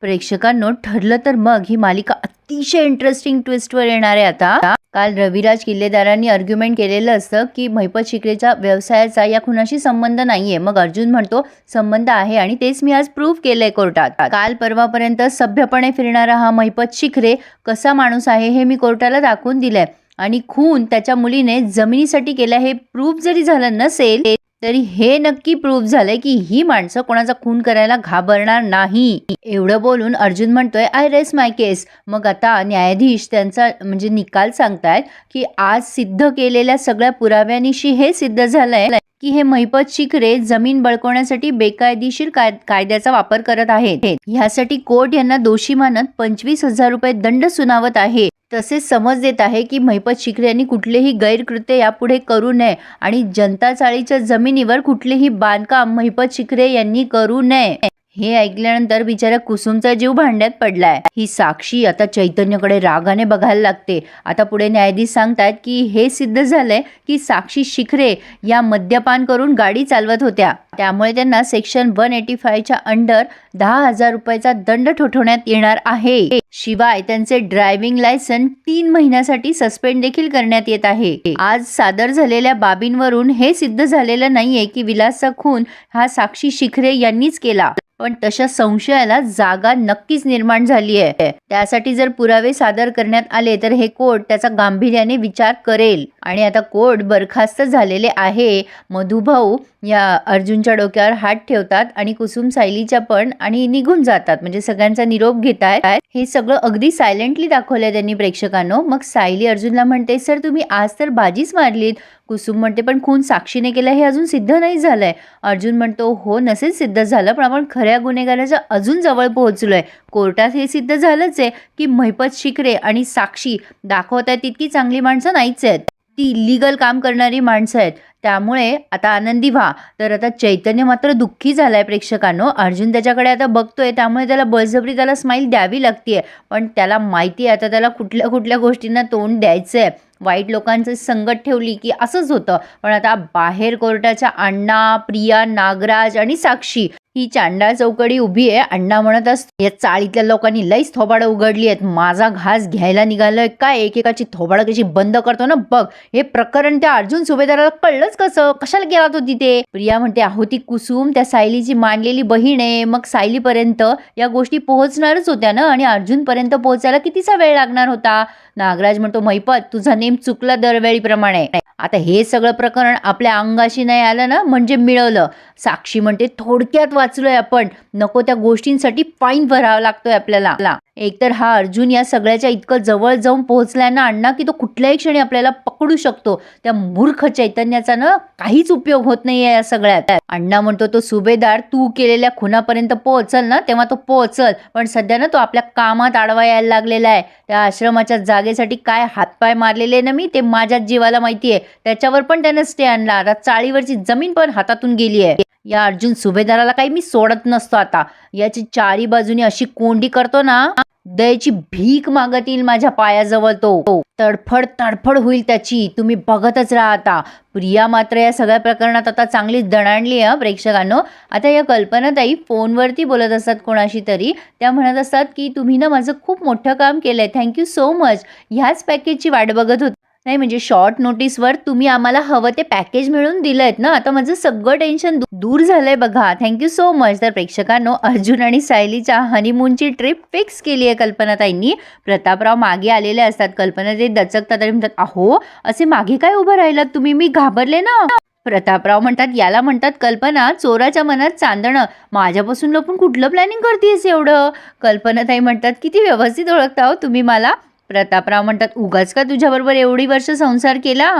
प्रेक्षकांनो, ठरलं तर मग ही मालिका अतिशय इंटरेस्टिंग ट्विस्टवर येणार आहे आता. काल रविराज किल्लेदारांनी आर्ग्युमेंट केलेलं असतं की महिपत शिकरेच्या व्यवसायाचा या खुनाशी संबंध नाहीये. मग अर्जुन म्हणतो संबंध आहे आणि तेच मी आज प्रूव्ह केलंय कोर्टात. काल परवापर्यंत सभ्यपणे फिरणारा हा महिपत शिकरे कसा माणूस आहे हे मी कोर्टाला दाखवून दिलंय आणि खून त्याच्या मुलीने जमिनीसाठी केला हे प्रूव्ह जरी झालं नसेल तरी हे नक्की प्रूव्ह झालंय की ही माणसं कोणाचा खून करायला घाबरणार नाही. एवढं बोलून अर्जुन म्हणतोय आय रेस्ट माय केस. मग आता न्यायाधीश त्यांचा म्हणजे निकाल सांगतायत की आज सिद्ध केलेल्या सगळ्या पुराव्यानिशी हे सिद्ध झालंय की हे महिपत शिकरे जमीन बळकवण्यासाठी बेकायदेशीर कायद्याचा वापर करत आहेत. ह्यासाठी कोर्ट यांना दोषी मानत 25,000 रुपये दंड सुनावत आहे. तसेच समज देत आहे की महिपत शिकरे यांनी कुठलेही गैरकृत्य यापुढे करू नये आणि जनता चाळीच्या जमिनीवर कुठलेही बांधकाम महिपत शिकरे यांनी करू नये. हे ऐकल्यानंतर बिचारा कुसुमचा जीव भांड्यात पडलाय. ही साक्षी आता चैतन्यकडे रागाने बघायला लागते. आता पुढे न्यायाधीश सांगतात की हे सिद्ध झालंय की साक्षी शिखरे या मद्यपान करून गाडी चालवत होत्या, त्यामुळे त्यांना सेक्शन 185च्या अंडर 10,000 रुपयाचा दंड ठोठवण्यात येणार आहे. शिवाय त्यांचे ड्रायव्हिंग लायसन 3 महिन्यासाठी सस्पेंड देखील करण्यात येत आहे. आज सादर झालेल्या बाबींवरून हे सिद्ध झालेलं नाहीये की विलासचा खून हा साक्षी शिखरे यांनीच केला, पण तशा संशयाला जागा नक्कीच निर्माण झाली आहे. त्यासाठी जर पुरावे सादर करण्यात आले तर हे कोर्ट त्याचा गांभीर्याने विचार करेल. आणि आता कोर्ट बरखास्त झालेले आहे. मधुभाऊ या अर्जुनच्या डोक्यावर हात ठेवतात आणि कुसुम सायलीच्या पण आणि निघून जातात. म्हणजे सगळ्यांचा निरोप घेतायत. हे सगळं अगदी सायलेंटली दाखवलंय त्यांनी प्रेक्षकांनो. मग सायली अर्जुनला म्हणते सर तुम्ही आज तर बाजीच मारलीत. कुसुम म्हणते पण खून साक्षीने केला हे अजून सिद्ध नाही झालंय. अर्जुन म्हणतो हो नसेल सिद्ध झालं, पण आपण खऱ्या गुन्हेगाराच्या अजून जवळ पोहोचलोय. कोर्टात हे सिद्ध झालंच आहे की महिपत शिकरे आणि साक्षी दाखवत आहेत तितकी चांगली माणसं नाहीच आहेत, ती इलिगल काम करणारी माणसं आहेत. त्यामुळे आता आनंदी व्हा. तर आता चैतन्य मात्र दुःखी झालाय प्रेक्षकांनो. अर्जुन त्याच्याकडे आता बघतोय, त्यामुळे त्याला बळजबरी त्याला स्माईल द्यावी लागतीये. पण त्याला माहिती आहे आता त्याला कुठल्या कुठल्या गोष्टींना तोंड द्यायचंय. वाईट लोकांचं संगत ठेवली की असंच होतं. पण आता बाहेर कोर्टाच्या अण्णा, प्रिया, नागराज आणि साक्षी ही चांडाळ चौकडी उभी आहे. अण्णा म्हणत असतो या चाळीतल्या लोकांनी लईच थोबाडं उघडली आहेत, माझा घास घ्यायला निघालोय काय, एकेकाची थोबाडं कशी बंद करतो ना बघ. हे प्रकरण त्या अर्जुन सुभेदाराला कळलंच कसं, कशाला गेला तो तिथे. प्रिया म्हणते अहो ती कुसुम त्या सायलीची मानलेली बहीण आहे, मग सायलीपर्यंत या गोष्टी पोहोचणारच होत्या ना, आणि अर्जुन पर्यंत पोहोचायला कितीचा वेळ लागणार होता. नागराज म्हणतो महिपत तुझा नेम चुकला दरवेळीप्रमाणे. आता हे सगळं प्रकरण आपल्या अंगाशी नाही आलं ना म्हणजे मिळवलं. साक्षी म्हणते थोडक्यात वाचलोय आपण, नको त्या गोष्टींसाठी फाईन भरावा लागतोय आपल्याला. एकतर हा अर्जुन या सगळ्याच्या इतकं जवळ जाऊन पोहोचलाय ना अण्णा की तो कुठल्याही क्षणी आपल्याला पकडू शकतो. त्या मूर्ख चैतन्याचा ना काहीच उपयोग होत नाहीये या सगळ्यात. अण्णा म्हणतो तो सुभेदार तू केलेल्या खुनापर्यंत पोहोचल ना तेव्हा तो पोहोचल, पण सध्या ना तो आपल्या कामात आडवा यायला लागलेला आहे. त्या आश्रमाच्या जागेसाठी काय हातपाय मारलेले ना मी ते माझ्याच जीवाला माहितीये. त्याच्यावर पण त्यानं स्टे आणला. आता चाळीवरची जमीन पण हातातून गेली आहे. या अर्जुन सुभेदाराला काही मी सोडत नसतो. आता याची चारी बाजूनी अशी कोंडी करतो ना दयेची भीक मागत येईल माझ्या पायाजवळ. तो तडफड तडफड होईल त्याची. तुम्ही बघतच राहा आता. प्रिया मात्र या सगळ्या प्रकरणात आता चांगली दणाणली आहे प्रेक्षकांनो. आता या कल्पनाताई फोनवरती बोलत असतात कोणाशी तरी. त्या म्हणत असतात की तुम्ही ना माझं खूप मोठं काम केलंय, थँक्यू सो मच. ह्याच पॅकेजची वाट बघत होती. नाही म्हणजे शॉर्ट नोटीसवर तुम्ही आम्हाला हवं ते पॅकेज मिळून दिलंयत ना, आता माझं सगळं टेन्शन दूर झालंय बघा, थँक्यू सो मच. तर प्रेक्षकांनो अर्जुन आणि सायलीच्या हनीमूनची ट्रिप फिक्स केली आहे कल्पनाताईंनी. प्रतापराव मागे आलेले असतात. कल्पनाताई दचकतात आणि म्हणतात अहो असे मागे काय उभं राहिलात तुम्ही, मी घाबरले ना. प्रतापराव म्हणतात याला म्हणतात कल्पना चोराच्या मनात चांदणं, माझ्यापासून लपून कुठलं प्लॅनिंग करतेस एवढं. कल्पनाताई म्हणतात किती व्यवस्थित ओळखता हो तुम्ही मला. प्रतापराव म्हणतात उगाच का तुझ्याबरोबर एवढी वर्ष संसार केला,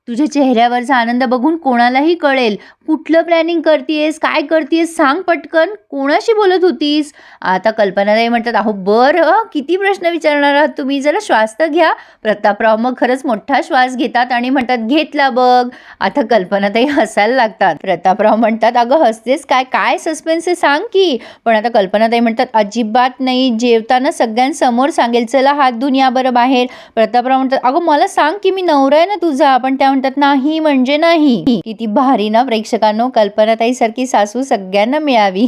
तुझ्या चेहऱ्यावरचा आनंद बघून कोणालाही कळेल कुठलं प्लॅनिंग करतेस, काय करतेस सांग पटकन, कोणाशी बोलत होतीस. आता कल्पनाताई म्हणतात अहो बरं किती प्रश्न विचारणार आहात तुम्ही, जरा श्वास तर घ्या. प्रतापराव मग खरंच मोठा श्वास घेतात आणि म्हणतात घेतला बघ. आता कल्पनाताई हसायला लागतात. प्रतापराव म्हणतात अगं हसतेस काय, काय सस्पेन्स आहे सांग की. पण आता कल्पनाताई म्हणतात अजिबात नाही, जेवताना सगळ्यांसमोर सांगेल, चला हात धुऊन या बरं बाहेर. प्रतापराव म्हणतात अगं मला सांग की मी नवरा आहे ना तुझा. पण त्या म्हणतात नाही म्हणजे नाही. किती भारी ना प्रेक्षकांनो, कल्पनाताई सारखी सासू सगळ्यांना मिळावी.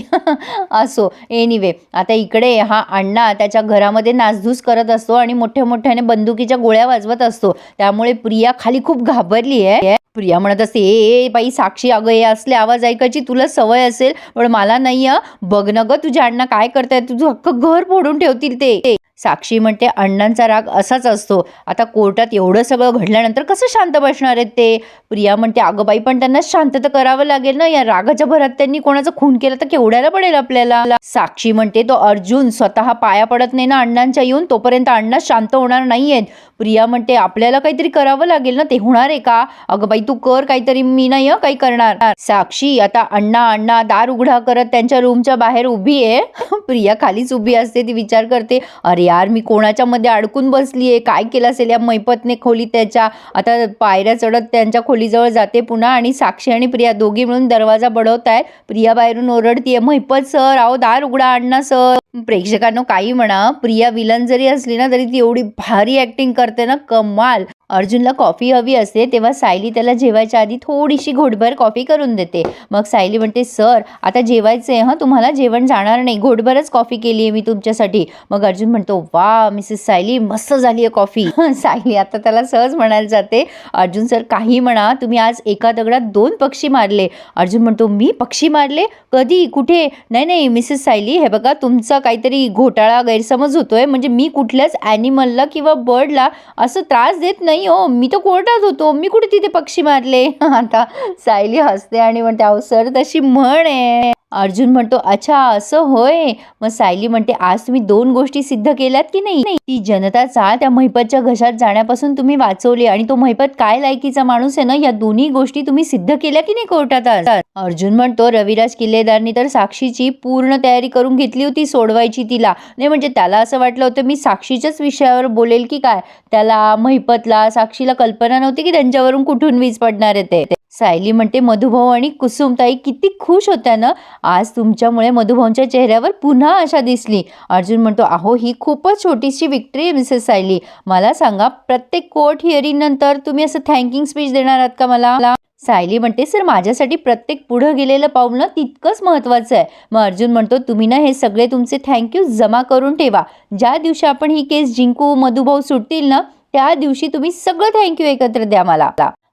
असो, एनिवे आता इकडे हा अण्णा त्याच्या घरामध्ये नासधूस करत असतो आणि मोठ्या मोठ्याने बंदुकीच्या गोळ्या वाजवत असतो. त्यामुळे प्रिया खाली खूप घाबरली आहे. प्रिया म्हणत असते, ए बाई साक्षी, अगं हे असले आवाज ऐकायची तुला सवय असेल पण मला नाही. बघ न ग तुझ्या अण्णा काय करताय, तुझं अख्खं घर फोडून ठेवतील ते. साक्षी म्हणते अण्णांचा राग असाच असतो. आता कोर्टात एवढं सगळं घडल्यानंतर कसं शांत बसणार आहेत ते. प्रिया म्हणते अगं बाई पण त्यांना शांत तर करावं लागेल ना, या रागाच्या भरात त्यांनी कोणाचा खून केला तर केवढ्याला पडेल आपल्याला. साक्षी म्हणते तो अर्जुन स्वतः पाया पडत नाही ना अण्णांच्या येऊन, तोपर्यंत अण्णा शांत होणार नाहीयेत. प्रिया म्हणते आपल्याला काहीतरी करावं लागेल ना, ते होणार आहे का. अगं बाई तू कर काहीतरी, मी नाही काही करणार. साक्षी आता अण्णा दार उघडा करत त्यांच्या रूमच्या बाहेर उभी आहे. प्रिया खालीच उभी असते. ती विचार करते अरे यार मी कोणाच्या मध्ये अडकून बसलीये, काय केलं असेल या मैपतने खोली त्याच्या. आता पायऱ्या चढत त्यांच्या खोलीजवळ जाते पुन्हा आणि साक्षी आणि प्रिया दोघी मिळून दरवाजा बडवताय. प्रिया बाहेरून ओरडतीये मैपत सर अहो दार उघडा अण्णा सर. प्रेक्षकांनो काही म्हणा, प्रिया विलन जरी असली ना तरी ती एवढी भारी ऍक्टिंग करते ना, कमाल. अर्जुनला कॉफी हवी असते तेव्हा सायली त्याला जेवायच्या आधी थोडीशी घोटभर कॉफी करून देते. मग सायली म्हणते सर आता जेवायचंय तुम्हाला जेवण जाणार नाही, घोटभरच कॉफी केली आहे मी तुमच्यासाठी. मग अर्जुन म्हणतो वा मिसेस सायली मस्त झाली आहे कॉफी. सायली आता त्याला सहज म्हणायला जाते अर्जुन सर काही म्हणा तुम्ही आज एका दगडात 2 पक्षी मारले. अर्जुन म्हणतो मी पक्षी मारले, कधी, कुठे. नाही मिसेस सायली हे बघा तुमचा काहीतरी घोटाळा गैरसमज होतोय. म्हणजे मी कुठल्याच ॲनिमलला किंवा बर्डला असं त्रास देत नाही हो, मी तर कोर्टात होतो, मी कुठे तिथे पक्षी मारले. आता सायली हसते आणि म्हणते अहो सर तशी म्हण आहे. अर्जुन म्हणतो अच्छा असं होय. मग सायली म्हणते आज तुम्ही 2 गोष्टी सिद्ध केल्यात की नाही. ती जनताचा त्या महिपतच्या घशात जाण्यापासून तुम्ही वाचवले आणि तो महिपत काय लायकीचा माणूस आहे ना, या दोन्ही गोष्टी तुम्ही सिद्ध केल्या की नाही कोर्टात आज. अर्जुन म्हणतो रविराज किल्लेदारनी तर साक्षीची पूर्ण तयारी करून घेतली होती सोडवायची तिला. नाही म्हणजे त्याला असं वाटलं होतं मी साक्षीच्याच विषयावर बोलेल की काय. त्याला महिपतला साक्षीला कल्पना नव्हती की त्यांच्यावरून कुठून वीज पडणार आहे ते. सायली म्हणते मधुभाऊ आणि कुसुमताई किती खुश होत्या ना, आज तुमच्यामुळे मधुभाऊंच्या चेहऱ्यावर पुन्हा आशा दिसली. अर्जुन म्हणतो अहो ही खूपच छोटीशी विक्ट्री आहे मिसेस सायली. मला सांगा प्रत्येक कोर्ट हिअरिंग नंतर तुम्ही असं थँकिंग स्पीच देणार आहात का मला. सायली म्हणते सर माझ्यासाठी प्रत्येक पुढं गेलेलं पाऊल ना तितकंच महत्त्वाचं आहे. मग अर्जुन म्हणतो तुम्ही ना हे सगळे तुमचे थँक्यू जमा करून ठेवा. ज्या दिवशी आपण ही केस जिंकू मधुभाऊ सुटतील ना त्या दिवशी तुम्ही सगळं थँक्यू एकत्र द्या मला.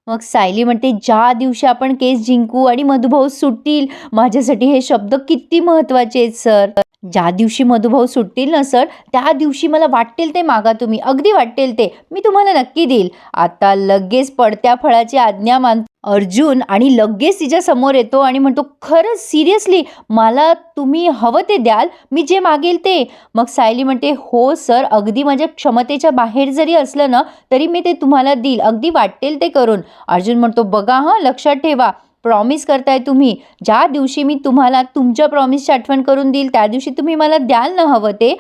मग सायली म्हणते ज्या दिवशी आपण केस जिंकू आणि मधुभाऊ सुटतील, माझ्यासाठी हे शब्द किती महत्त्वाचे आहेत सर. ज्या दिवशी मधुभाऊ सुटतील ना सर त्या दिवशी मला वाटेल ते मागा तुम्ही, अगदी वाटेल ते मी तुम्हाला नक्की देईल. आता लगेच पडत्या फळाची आज्ञा मान अर्जुन आणि लगेच तिच्या समोर येतो आणि म्हणतो खरंच सिरियसली मला तुम्ही हवं ते द्याल, मी जे मागेल ते. मग सायली म्हणते हो सर अगदी माझ्या क्षमतेच्या बाहेर जरी असलं ना तरी मी ते तुम्हाला देईल, अगदी वाटेल ते करून. अर्जुन म्हणतो बघा लक्षात ठेवा प्रॉमिस करताय तुम्ही, ज्या दिवशी मी तुम्हाला तुमच्या प्रॉमिसची आठवण करून देईल त्या दिवशी तुम्ही मला द्याल ना हवं ते,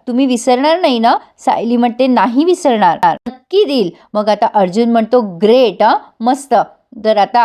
तुम्ही विसरणार नाही ना. सायली म्हणते नाही विसरणार, नक्की देईल. मग आता अर्जुन म्हणतो ग्रेट मस्त. तर आता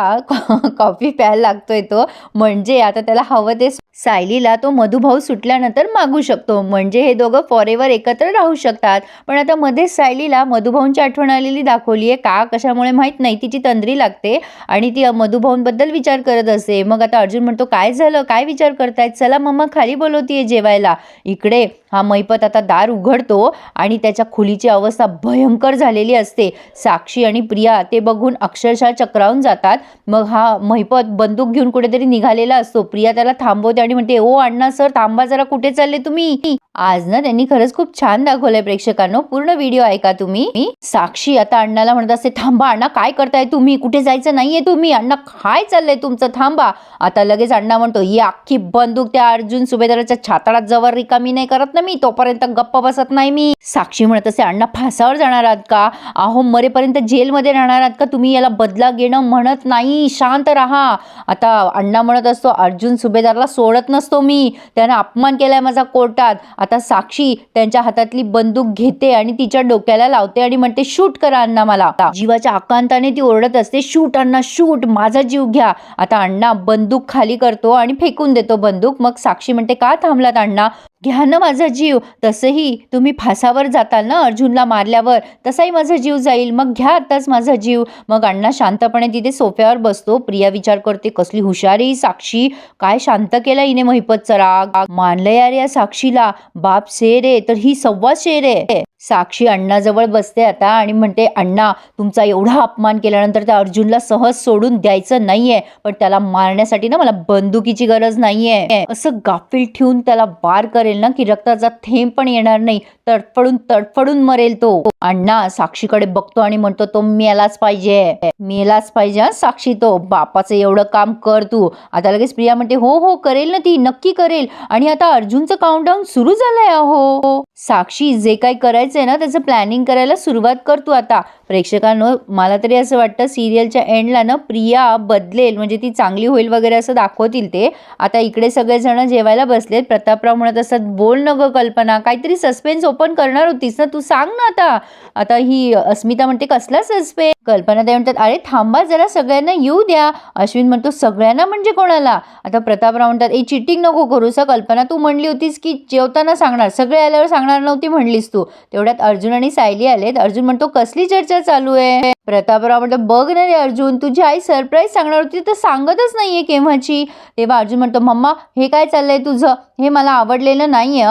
कॉफी प्यायला लागतोय तो, म्हणजे आता त्याला हवं ते सायलीला तो मधुभाऊ सुटल्यानंतर मागू शकतो, म्हणजे हे दोघं फॉरेवर एकत्र राहू शकतात. पण आता मध्येच सायलीला मधुभाऊंची आठवण आलेली दाखवली आहे, का कशामुळे माहीत नाही, तिची तंद्री लागते आणि ती मधुभाऊंबद्दल विचार करत असते. मग आता अर्जुन म्हणतो काय झालं, काय विचार करतायत, चला मम्मा खाली बोलवतीये जेवायला. इकडे हा महिपत आता दार उघडतो आणि त्याच्या खोलीची अवस्था भयंकर झालेली असते. साक्षी आणि प्रिया ते बघून अक्षरशः चक्रावून जातात. मग हा महिपत बंदूक घेऊन कुठेतरी निघालेला असतो. प्रिया त्याला थांबवते आणि म्हणते ओ अण्णा सर थांबा जरा, कुठे चालले तुम्ही. आज ना त्यांनी खरंच खूप छान दाखवलंय प्रेक्षकांनो, पूर्ण व्हिडिओ ऐका तुम्ही. साक्षी आता अण्णाला म्हणत असते थांबा अण्णा काय करताय तुम्ही, कुठे जायचं नाहीये तुम्ही, अण्णा काय चाललंय तुमचं, थांबा. आता लगेच अण्णा म्हणतो ही अख्खी बंदूक त्या अर्जुन सुभेदाराच्या छाताडात जवळ रिकामी नाही करत ना मी, तोपर्यंत गप्प बसत नाही मी. साक्षी म्हणत असते अण्णा फासावर जाणार आहात का, अहो मरेपर्यंत जेलमध्ये राहणार आहात का तुम्ही, याला बदला घेणं म्हणत नाही, शांत राहा. आता अण्णा म्हणत असतो अर्जुन सुभेदारला सोड सोडत नसतो मी, त्यानं अपमान केलाय माझा कोर्टात. आता साक्षी त्यांच्या हातातली बंदूक घेते आणि तिच्या डोक्याला लावते आणि म्हणते शूट करा अण्णा मला. जीवाच्या आकांताने ती ओरडत असते, शूट अण्णा शूट, माझा जीव घ्या. आता अण्णा बंदूक खाली करतो आणि फेकून देतो बंदूक. मग साक्षी म्हणते का थांबलात अण्णा, घ्या ना माझा जीव. तसंही तुम्ही फासावर जाताल ना अर्जुनला मारल्यावर, तसाही माझा जीव जाईल, मग घ्या आताच माझा जीव. मग अण्णा शांतपणे तिथे सोफ्यावर बसतो. प्रिया विचार करते कसली हुशारी साक्षी, काय शांत केला हिने महिपतचा राग. मानलं यार या साक्षीला, बाप शेर आहे तर ही सव्वा शेर आहे. साक्षी अण्णाजवळ बसते आता आणि म्हणते अण्णा तुमचा एवढा अपमान केल्यानंतर त्या अर्जुनला सहज सोडून द्यायचं नाहीये, पण त्याला मारण्यासाठी ना मला बंदुकीची गरज नाहीये. असं गाफील ठेवून त्याला वार करेल ना की रक्ताचा थेंब पण येणार नाही, तडफडून तडफडून मरेल तो. अण्णा साक्षीकडे बघतो आणि म्हणतो तो मेलाच पाहिजे, मेलाच पाहिजे साक्षी, तो बापाचं एवढं काम कर तू. आता लगेच प्रिया म्हणते हो हो करेल ना ती, नक्की करेल. आणि आता अर्जुनचं काउंटडाऊन सुरू झालंय अहो. साक्षी जे काही करायचंय ना त्याचं प्लॅनिंग करायला सुरुवात करतो आता. प्रेक्षकांनो मला तरी असं वाटतं सिरियलच्या एंडला ना प्रिया बदलेल, म्हणजे ती चांगली होईल वगैरे असं दाखवतील ते. आता इकडे सगळेजण जेवायला बसलेत. प्रतापराव म्हणत असतात बोल न ग कल्पना, काहीतरी सस्पेन्स ओपन करणार होतीस ना तू, सांग ना आता. आता ही अस्मिता म्हणते कसला सस्पेन्स. कल्पना ताई म्हणतात अरे थांबा जरा, सगळ्यांना येऊ द्या. अश्विन म्हणतो सगळ्यांना म्हणजे कोणाला. आता प्रतापराव म्हणतात ए चिटिंग नको करूस कल्पना, तू म्हणली होतीस की जेवताना सांगणार, सगळे आल्यावर सांगणार नव्हती म्हणलीस तू. तेवढ्यात अर्जुन आणि सायली आलेत. अर्जुन म्हणतो कसली चर्चा चालू आहे. प्रतापराव म्हणतो बघ ना रे अर्जुन, तुझी आई सरप्राईज सांगणार होती तर सांगतच नाहीये केव्हाची. तेव्हा अर्जुन म्हणतो मम्मा हे काय चाललंय तुझं, हे मला आवडलेलं नाहीये.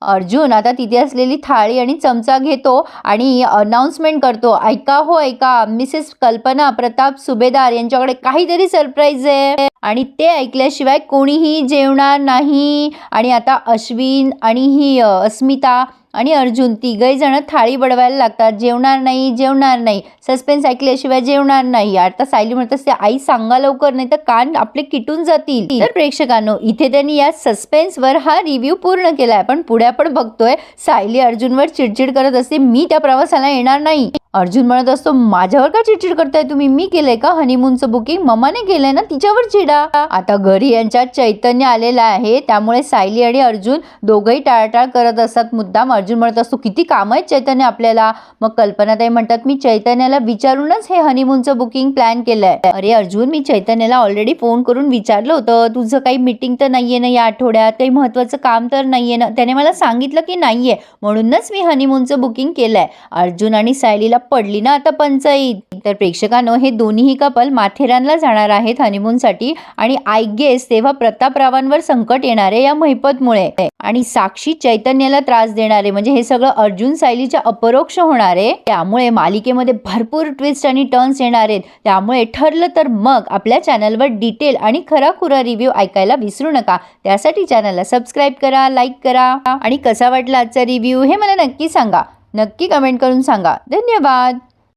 अर्जुन आता तिथे असलेली थाळी आणि चमचा घेतो आणि अनाउन्समेंट करतो, ऐका हो ऐका, मिसेस कल्पना प्रताप सुभेदार यांच्याकडे काहीतरी सरप्राईज आहे आणि ते ऐकल्याशिवाय कोणीही जेवणार नाही. आणि आता अश्विन आणि ही अस्मिता आणि अर्जुन तिघही जण थाळी बडवायला लागतात, जेवणार नाही जेवणार नाही, सस्पेन्स ऐकल्याशिवाय जेवणार नाही. आता सायली म्हणत असते आई सांगा लवकर, नाही तर कान आपले किटून जातील. तर प्रेक्षकांनो इथे त्यांनी या सस्पेन्सवर हा रिव्ह्यू पूर्ण केलाय. पण पुढे आपण बघतोय सायली अर्जुनवर चिडचिड करत असते, मी त्या प्रवासाला येणार नाही. अर्जुन म्हणत असतो माझ्यावर का चिडचिड करताय तुम्ही, मी केलंय का हनीमूनचं बुकिंग, मम्माने केलंय ना, तिच्यावर चिडा. आता घरी यांच्यात चैतन्य आलेला आहे, त्यामुळे सायली आणि अर्जुन दोघंही टाळाटाळ करत असतात मुद्दाम. अर्जुन म्हणत असतो किती काम आहेत चैतन्य आपल्याला. मग कल्पनाताई म्हणतात मी चैतन्याला विचारूनच हे हनीमूनचं बुकिंग प्लॅन केलंय. अरे अर्जुन मी चैतन्याला ऑलरेडी फोन करून विचारलं होतं, तुझं काही मीटिंग तर नाहीये ना या आठवड्यात, काही महत्वाचं काम तर नाहीये ना. त्याने मला सांगितलं की नाहीये, म्हणूनच मी हनीमूनचं बुकिंग केलंय. अर्जुन आणि सायलीला पडली ना आता पंचायत. तर प्रेक्षकांनो हे दोन्ही कपल माथेरानला जाणार आहेत हनीमूनसाठी आणि आय गेस तेव्हा प्रतापरावांवर संकट येणार आहे या महिपतमुळे आणि साक्षी चैतन्याला त्रास देणार आहे. म्हणजे हे सगळं अर्जुन सायलीच्या अपरोक्ष होणार आहे. त्यामुळे मालिकेमध्ये भरपूर ट्विस्ट आणि टर्न्स येणार आहेत. त्यामुळे ठरलं तर मग आपल्या चॅनलवर डिटेल आणि खराखुरा रिव्ह्यू ऐकायला विसरू नका. त्यासाठी चॅनलला सबस्क्राईब करा, लाईक करा आणि कसा वाटला आजचा रिव्ह्यू हे मला नक्की सांगा. नक्की कमेंट करून सांगा. धन्यवाद.